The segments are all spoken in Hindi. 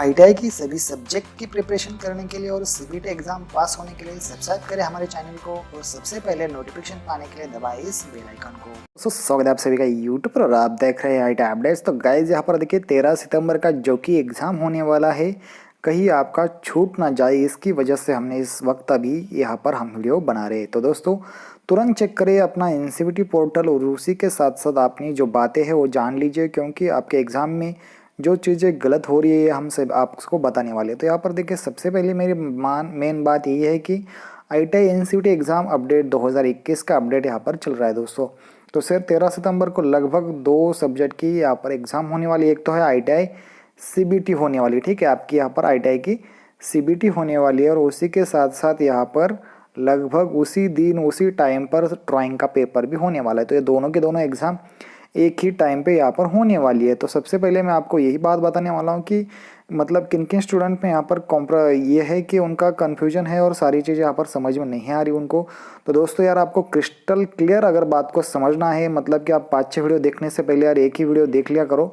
आईटीआई की सभी सब्जेक्ट की प्रिपरेशन करने के लिए और सीबीटी एग्जाम पास होने के लिए सब्सक्राइब करें हमारे चैनल को और सबसे पहले नोटिफिकेशन पाने के लिए दबाएं इस बेल आइकन को। स्वागत है आप सभी का यूट्यूब पर और आप देख रहे हैं आईटीआई अपडेट्स। तो गाइज यहाँ पर देखिए 13 सितंबर का जो कि एग्जाम होने वाला है, कहीं आपका छूट ना जाए इसकी वजह से हमने इस वक्त अभी यहाँ पर हम वीडियो बना रहे हैं। तो दोस्तों तुरंत चेक करें अपना एनसीवीटी पोर्टल और उसी के साथ साथ आपने जो बातें हैं वो जान लीजिए, क्योंकि आपके एग्ज़ाम में जो चीज़ें गलत हो रही है हम सब आपको बताने वाले हैं। तो यहाँ पर देखिए सबसे पहले मेरी मेन बात यही है कि आईटीआई एनसीवीटी एग्ज़ाम अपडेट 2021 का अपडेट यहाँ पर चल रहा है दोस्तों। तो सर 13 सितंबर को लगभग 2 सब्जेक्ट की यहाँ पर एग्ज़ाम होने वाली। एक तो है आईटीआई सीबीटी होने वाली, ठीक है, आपकी यहाँ पर आईटीआई की सीबीटी होने वाली है और उसी के साथ साथ यहाँ पर लगभग उसी दिन उसी टाइम पर ड्राइंग का पेपर भी होने वाला है। तो ये दोनों के दोनों एग्ज़ाम एक ही टाइम पे यहाँ पर होने वाली है। तो सबसे पहले मैं आपको यही बात बताने वाला हूँ कि मतलब किन किन स्टूडेंट में यहाँ पर ये है कि उनका कन्फ्यूजन है और सारी चीज़ें यहाँ पर समझ में नहीं आ रही उनको। तो दोस्तों यार आपको क्रिस्टल क्लियर अगर बात को समझना है, मतलब कि आप 5-6 वीडियो देखने से पहले यार एक ही वीडियो देख लिया करो,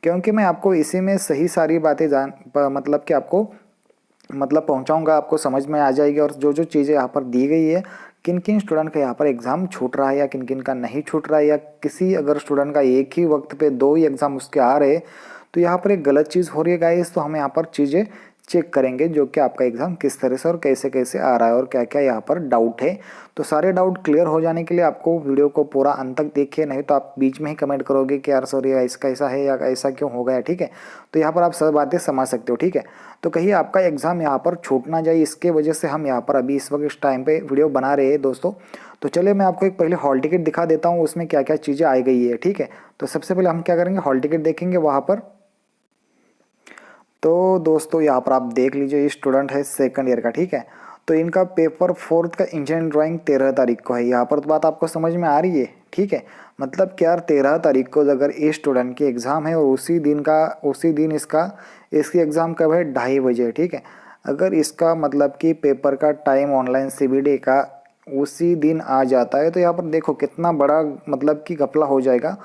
क्योंकि मैं आपको इसी में सही सारी बातें मतलब कि आपको पहुंचाऊंगा, आपको समझ में आ जाएगी। और जो जो चीज़ें यहाँ पर दी गई है, किन किन स्टूडेंट का यहाँ पर एग्ज़ाम छूट रहा है या किन किन का नहीं छूट रहा है, या किसी अगर स्टूडेंट का एक ही वक्त पे 2 ही एग्ज़ाम उसके आ रहे हैं, तो यहाँ पर एक गलत चीज़ हो रही है गाइस। तो हमें यहाँ पर चीज़ें चेक करेंगे जो कि आपका एग्ज़ाम किस तरह से और कैसे कैसे आ रहा है और क्या क्या यहाँ पर डाउट है। तो सारे डाउट क्लियर हो जाने के लिए आपको वीडियो को पूरा अंत तक देखिए, नहीं तो आप बीच में ही कमेंट करोगे कि यार सॉरी इसका ऐसा है या ऐसा क्यों हो गया, ठीक है। तो यहाँ पर आप सब बातें समझ सकते हो, ठीक है। तो कहीं आपका एग्ज़ाम यहाँ पर छूट ना जाए, इसके वजह से हम यहाँ पर अभी इस वक्त इस टाइम पे वीडियो बना रहे हैं दोस्तों। तो चलिए मैं आपको एक पहले हॉल टिकट दिखा देता हूँ, उसमें क्या क्या चीज़ें आई गई है, ठीक है। तो सबसे पहले हम क्या करेंगे, हॉल टिकट देखेंगे वहाँ पर। तो दोस्तों यहाँ पर आप देख लीजिए, ये स्टूडेंट है सेकंड ईयर का, ठीक है। तो इनका पेपर 4th का इंजीनियरिंग ड्राइंग 13 तारीख को है। यहाँ पर तो बात आपको समझ में आ रही है, ठीक है। मतलब कि यार 13 तारीख को अगर इस स्टूडेंट की एग्ज़ाम है और उसी दिन इसकी एग्ज़ाम कब है, 2:30 बजे, ठीक है। अगर इसका मतलब कि पेपर का टाइम ऑनलाइन सीबीटी का उसी दिन आ जाता है, तो यहाँ पर देखो कितना बड़ा मतलब कि घपला हो जाएगा।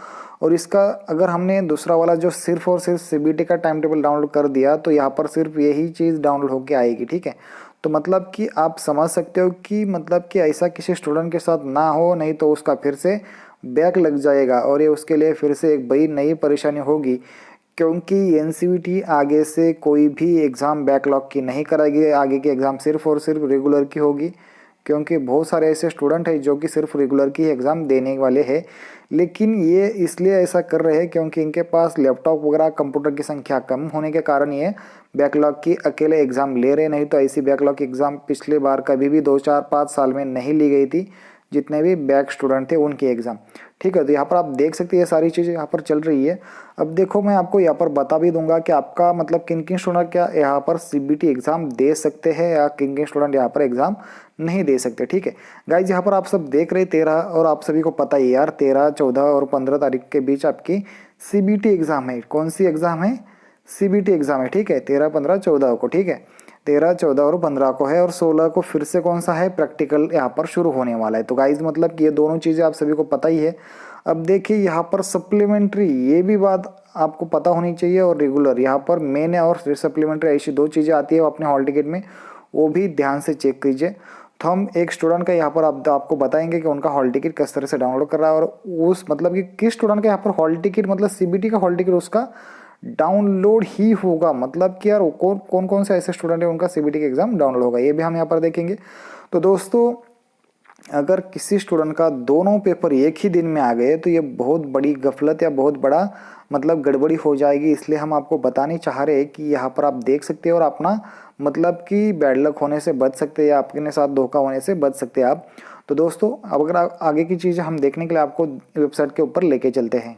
और इसका अगर हमने दूसरा वाला जो सिर्फ और सिर्फ सीबीटी का टाइम टेबल डाउनलोड कर दिया, तो यहाँ पर सिर्फ यही चीज़ डाउनलोड होके आएगी, ठीक है। तो मतलब कि आप समझ सकते हो कि मतलब कि ऐसा किसी स्टूडेंट के साथ ना हो, नहीं तो उसका फिर से बैक लग जाएगा और ये उसके लिए फिर से एक बड़ी नई परेशानी होगी, क्योंकि एनसीवीटी आगे से कोई भी एग्ज़ाम बैकलॉग की नहीं कराएगी। आगे की एग्ज़ाम सिर्फ और सिर्फ रेगुलर की होगी, क्योंकि बहुत सारे ऐसे स्टूडेंट हैं जो कि सिर्फ रेगुलर की एग्ज़ाम देने वाले हैं। लेकिन ये इसलिए ऐसा कर रहे हैं क्योंकि इनके पास लैपटॉप वगैरह कंप्यूटर की संख्या कम होने के कारण ये बैकलॉग की अकेले एग्ज़ाम ले रहे, नहीं तो ऐसी बैकलॉग की एग्ज़ाम पिछले बार कभी भी 2-4-5 साल में नहीं ली गई थी, जितने भी बैक स्टूडेंट थे उनकी एग्ज़ाम, ठीक है। तो यहाँ पर आप देख सकते हैं ये सारी चीज़ें यहाँ पर चल रही है। अब देखो मैं आपको यहाँ पर बता भी दूंगा कि आपका मतलब किन किन स्टूडेंट क्या यहाँ पर सीबीटी एग्ज़ाम दे सकते हैं या किन किन स्टूडेंट यहाँ पर एग्ज़ाम नहीं दे सकते, ठीक है। गाइज यहाँ पर आप सब देख रहे 13, और आप सभी को पता ही यार 13, 14 और 15 तारीख के बीच आपकी सीबीटी एग्ज़ाम है। कौन सी एग्ज़ाम है, सीबीटी एग्ज़ाम है, ठीक है। 13, 15, 14 को, ठीक है। 13, 14 और 15 को है, और 16 को फिर से कौन सा है, प्रैक्टिकल यहाँ पर शुरू होने वाला है। तो गाइज मतलब कि ये दोनों चीज़ें आप सभी को पता ही है। अब देखिए यहाँ पर सप्लीमेंट्री, ये भी बात आपको पता होनी चाहिए, और रेगुलर यहाँ पर मेन और सप्लीमेंट्री ऐसी 2 चीज़ें आती है अपने हॉल टिकट में, वो भी ध्यान से चेक कीजिए। तो हम एक स्टूडेंट का यहाँ पर आपको बताएंगे कि उनका हॉल टिकट किस तरह से डाउनलोड कर रहा है, और उस मतलब कि किस स्टूडेंट का यहाँ पर हॉल टिकट मतलब सीबीटी का हॉल टिकट उसका डाउनलोड ही होगा। मतलब कि यार कौन कौन से ऐसे स्टूडेंट है उनका सीबीटी का एग्ज़ाम डाउनलोड होगा, ये भी हम यहाँ पर देखेंगे। तो दोस्तों अगर किसी स्टूडेंट का दोनों पेपर एक ही दिन में आ गए, तो ये बहुत बड़ी गफलत या बहुत बड़ा मतलब गड़बड़ी हो जाएगी। इसलिए हम आपको बताने चाह रहे हैं कि यहाँ पर आप देख सकते हैं और अपना मतलब कि बैड लक होने से बच सकते हैं या आपके साथ धोखा होने से बच सकते हैं आप। तो दोस्तों अब अगर आगे की चीज़ें हम देखने के लिए आपको वेबसाइट के ऊपर लेके चलते हैं।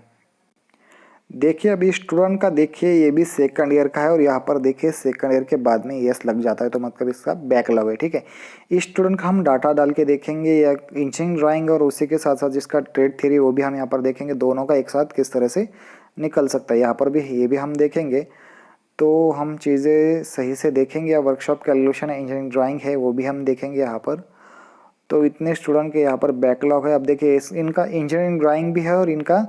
देखिए अभी स्टूडेंट का देखिए ये भी सेकंड ईयर का है, और यहाँ पर देखिए सेकंड ईयर के बाद में यस लग जाता है, तो मतलब इसका बैकलॉग है, ठीक है। इस स्टूडेंट का हम डाटा डाल के देखेंगे या इंजीनियरिंग ड्राइंग, और उसी के साथ साथ जिसका ट्रेड थ्योरी वो भी हम यहाँ पर देखेंगे, दोनों का एक साथ किस तरह से निकल सकता है यहाँ पर भी, ये भी हम देखेंगे। तो हम चीज़ें सही से देखेंगे, या वर्कशॉप कैलकुलेशन है इंजीनियरिंग ड्राइंग है वो भी हम देखेंगे यहाँ पर। तो इतने स्टूडेंट के यहाँ पर बैकलॉग है। अब देखिए इनका इंजीनियरिंग ड्राइंग भी है, और इनका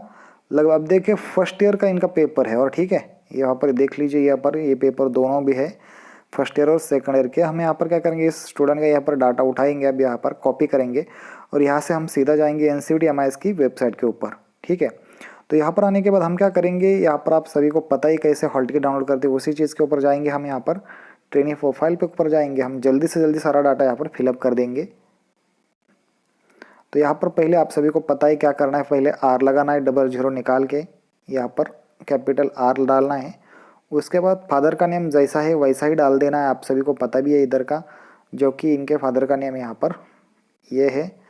लगभग अब देखिए फर्स्ट ईयर का इनका पेपर है, और ठीक है यहाँ पर देख लीजिए, यहाँ पर ये पेपर दोनों भी है, फर्स्ट ईयर और सेकंड ईयर के। हम यहाँ पर क्या करेंगे, इस स्टूडेंट का यहाँ पर डाटा उठाएंगे, अब यहाँ पर कॉपी करेंगे और यहाँ से हम सीधा जाएंगे NCVT-MIS की वेबसाइट के ऊपर, ठीक है। तो यहाँ पर आने के बाद हम क्या करेंगे, यहाँ पर आप सभी को पता ही कैसे हॉल टिकट डाउनलोड करते हैं, उसी चीज़ के ऊपर जाएंगे हम। यहाँ पर ट्रेनिंग प्रोफाइल पे ऊपर जाएंगे, हम जल्दी से जल्दी सारा डाटा यहाँ पर फिलअप कर देंगे। तो यहाँ पर पहले आप सभी को पता है क्या करना है, पहले R लगाना है, 00 निकाल के यहाँ पर कैपिटल R डालना है। उसके बाद फादर का नेम जैसा है वैसा ही डाल देना है, आप सभी को पता भी है इधर का, जो कि इनके फादर का नेम यहाँ पर ये है।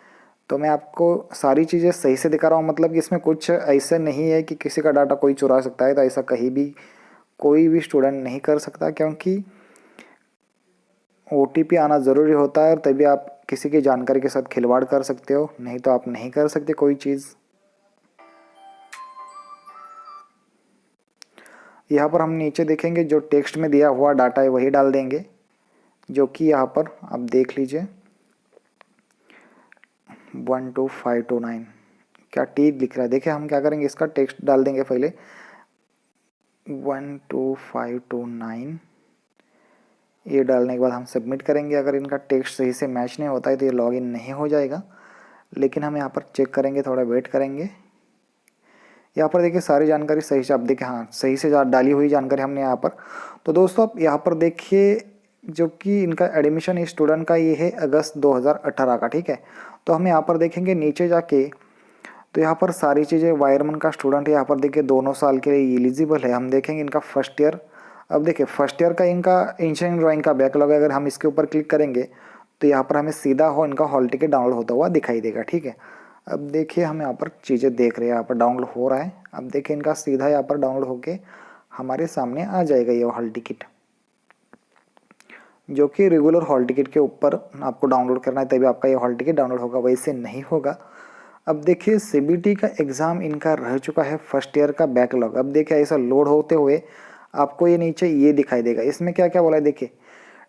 तो मैं आपको सारी चीज़ें सही से दिखा रहा हूँ, मतलब कि इसमें कुछ ऐसा नहीं है कि किसी का डाटा कोई चुरा सकता है, तो ऐसा कहीं भी कोई भी स्टूडेंट नहीं कर सकता, क्योंकि OTP आना ज़रूरी होता है, और तभी आप किसी की जानकारी के साथ खिलवाड़ कर सकते हो, नहीं तो आप नहीं कर सकते कोई चीज़। यहाँ पर हम नीचे देखेंगे जो टेक्स्ट में दिया हुआ डाटा है वही डाल देंगे, जो कि यहाँ पर आप देख लीजिए 12529 क्या टी लिख रहा है। देखिए हम क्या करेंगे, इसका टेक्स्ट डाल देंगे पहले 12529। ये डालने के बाद हम सबमिट करेंगे। अगर इनका टेक्स्ट सही से मैच नहीं होता है तो ये लॉगिन नहीं हो जाएगा, लेकिन हम यहाँ पर चेक करेंगे, थोड़ा वेट करेंगे। यहाँ पर देखिए सारी जानकारी सही से आप देखिए, हाँ सही से डाली हुई जानकारी हमने यहाँ पर। तो दोस्तों आप यहाँ पर देखिए, जो कि इनका एडमिशन इस स्टूडेंट का ये है अगस्त 2018 का, ठीक है। तो हम यहाँ पर देखेंगे नीचे जाके, तो यहाँ पर सारी चीज़ें, वायरमैन का स्टूडेंट है, यहाँ पर देखिए 2 साल के लिए एलिजिबल है। हम देखेंगे इनका फर्स्ट ईयर, अब देखिए फर्स्ट ईयर का इनका इंजीनियरिंग ड्राइंग का बैकलॉग, अगर हम इसके ऊपर क्लिक करेंगे तो यहाँ पर हमें सीधा इनका हॉल टिकट डाउनलोड होता हुआ दिखाई देगा, ठीक है। अब देखिए हम यहाँ पर चीज़ें देख रहे हैं, यहाँ पर डाउनलोड हो रहा है। अब देखिए इनका सीधा यहाँ पर डाउनलोड होके हमारे सामने आ जाएगा ये हॉल टिकट, जो कि रेगुलर हॉल टिकट के ऊपर आपको डाउनलोड करना है, तभी आपका ये हॉल टिकट डाउनलोड होगा, वैसे नहीं होगा। अब देखिए CBT का एग्ज़ाम इनका रह चुका है, फर्स्ट ईयर का बैकलॉग। अब देखिए ऐसा लोड होते हुए आपको ये नीचे ये दिखाई देगा, इसमें क्या क्या बोला है देखिए,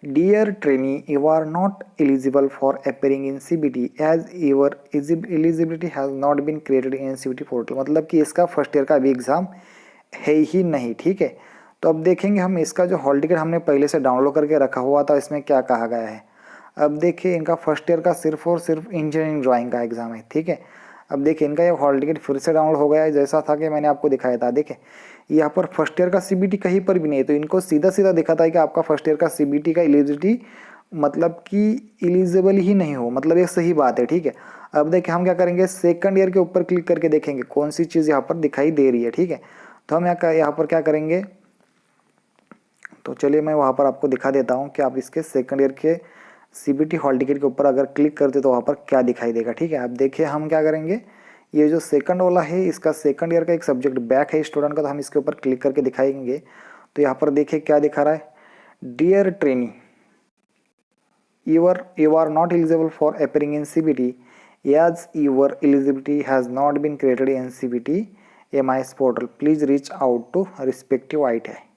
dear trainee you are not eligible for appearing in CBT as your eligibility has not been created in CBT portal. मतलब कि इसका फर्स्ट ईयर का अभी एग्ज़ाम है ही नहीं, ठीक है। तो अब देखेंगे हम इसका जो हॉल टिकट हमने पहले से डाउनलोड करके रखा हुआ था, इसमें क्या कहा गया है। अब देखिए इनका फर्स्ट ईयर का सिर्फ और सिर्फ इंजीनियरिंग ड्राइंग का एग्ज़ाम है, ठीक है। अब देखिए इनका ये हॉल टिकट फिर से डाउनलोड हो गया है, जैसा था कि मैंने आपको दिखाया था। देखिए यहाँ पर फर्स्ट ईयर का CBT कहीं पर भी नहीं है, तो इनको सीधा सीधा दिखाता है कि आपका फर्स्ट ईयर का CBT का एलिजिबिलिटी मतलब कि एलिजिबल ही नहीं हो, मतलब ये सही बात है, ठीक है। अब देखिए हम क्या करेंगे, सेकंड ईयर के ऊपर क्लिक करके देखेंगे कौन सी चीज़ यहाँ पर दिखाई दे रही है, ठीक है। तो हम यहाँ पर क्या करेंगे, तो चलिए मैं वहाँ पर आपको दिखा देता हूँ कि आप इसके सेकंड ईयर के CBT हॉल टिकट के ऊपर अगर क्लिक करते तो वहाँ पर क्या दिखाई देगा, ठीक है। अब देखिए हम क्या करेंगे, ये जो सेकंड वाला है इसका सेकंड ईयर का एक सब्जेक्ट बैक है स्टूडेंट का, तो हम इसके ऊपर क्लिक करके दिखाएंगे। तो यहाँ पर देखिए क्या दिखा रहा है, dear trainee you are not eligible for appearing in CBT as your eligibility has not been created in CBT-MIS portal. Please reach out to respective IT है।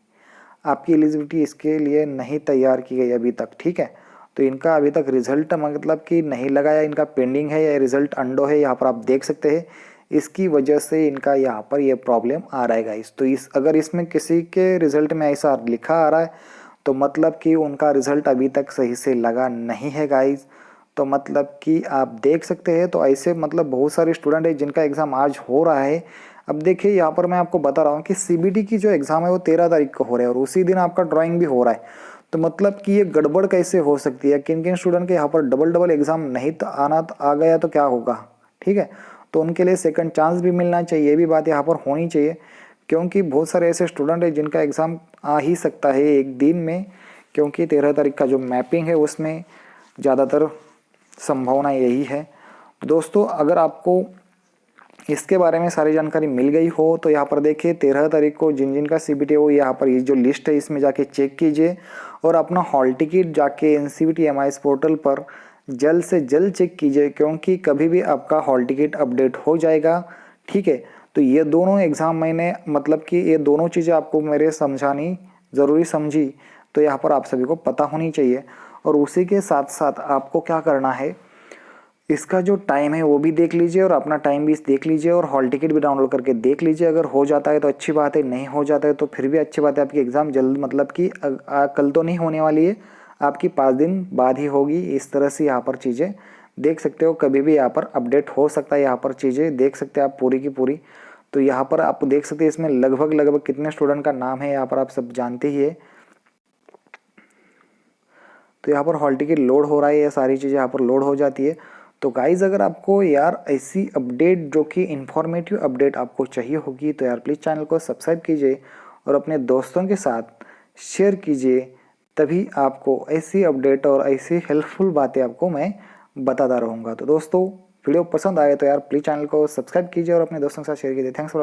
आपकी एलिजिबिलिटी इसके लिए नहीं तैयार की गई अभी तक, ठीक है। तो इनका अभी तक रिजल्ट मतलब कि नहीं लगाया, इनका पेंडिंग है या रिजल्ट अंडो है, यहाँ पर आप देख सकते हैं। इसकी वजह से इनका यहाँ पर ये प्रॉब्लम आ रहा है गाइस। तो अगर इसमें किसी के रिजल्ट में ऐसा लिखा आ रहा है तो मतलब कि उनका रिजल्ट अभी तक सही से लगा नहीं है गाइस। तो मतलब कि आप देख सकते हैं, तो ऐसे मतलब बहुत सारे स्टूडेंट हैं जिनका एग्ज़ाम आज हो रहा है। अब देखिए यहाँ पर मैं आपको बता रहा हूँ कि CBT की जो एग्ज़ाम है वो 13 तारीख को हो रहा है और उसी दिन आपका ड्राइंग भी हो रहा है। तो मतलब कि ये गड़बड़ कैसे हो सकती है, किन किन स्टूडेंट के यहाँ पर डबल एग्ज़ाम नहीं आ गया तो क्या होगा, ठीक है। तो उनके लिए सेकंड चांस भी मिलना चाहिए, ये भी बात यहाँ पर होनी चाहिए, क्योंकि बहुत सारे ऐसे स्टूडेंट हैं जिनका एग्ज़ाम आ ही सकता है एक दिन में, क्योंकि 13 तारीख का जो मैपिंग है उसमें ज़्यादातर संभावना यही है। दोस्तों अगर आपको इसके बारे में सारी जानकारी मिल गई हो तो यहाँ पर देखिए 13 तारीख को जिन जिन का CBT हो, यहाँ पर ये जो लिस्ट है इसमें जाके चेक कीजिए और अपना हॉल टिकट जाके NCVT-MIS पोर्टल पर जल्द से जल्द चेक कीजिए, क्योंकि कभी भी आपका हॉल टिकट अपडेट हो जाएगा, ठीक है। तो ये दोनों एग्ज़ाम मैंने मतलब कि ये दोनों चीज़ें आपको मेरे समझानी ज़रूरी समझी, तो यहाँ पर आप सभी को पता होनी चाहिए। और उसी के साथ साथ आपको क्या करना है, इसका जो टाइम है वो भी देख लीजिए और अपना टाइम भी देख लीजिए और हॉल टिकट भी डाउनलोड करके देख लीजिए। अगर हो जाता है तो अच्छी बात है, नहीं हो जाता है तो फिर भी अच्छी बात है। आपकी एग्ज़ाम जल्द मतलब कि कल तो नहीं होने वाली है, आपकी 5 दिन बाद ही होगी। इस तरह से यहाँ पर चीज़ें देख सकते हो, कभी भी यहाँ पर अपडेट हो सकता है। यहाँ पर चीज़ें देख सकते हैं आप पूरी की पूरी। तो यहाँ पर आप देख सकते हैं इसमें लगभग कितने स्टूडेंट का नाम है यहाँ पर आप सब जानते ही है। तो यहाँ पर हॉल टिकट लोड हो रहा है, ये सारी चीज़ें यहाँ पर लोड हो जाती है। तो गाइज़ अगर आपको यार ऐसी अपडेट जो कि इन्फॉर्मेटिव अपडेट आपको चाहिए होगी तो यार प्लीज़ चैनल को सब्सक्राइब कीजिए और अपने दोस्तों के साथ शेयर कीजिए, तभी आपको ऐसी अपडेट और ऐसी हेल्पफुल बातें आपको मैं बताता रहूँगा। तो दोस्तों वीडियो पसंद आए तो यार प्लीज़ चैनल को सब्सक्राइब कीजिए और अपने दोस्तों के साथ शेयर कीजिए। Thanks for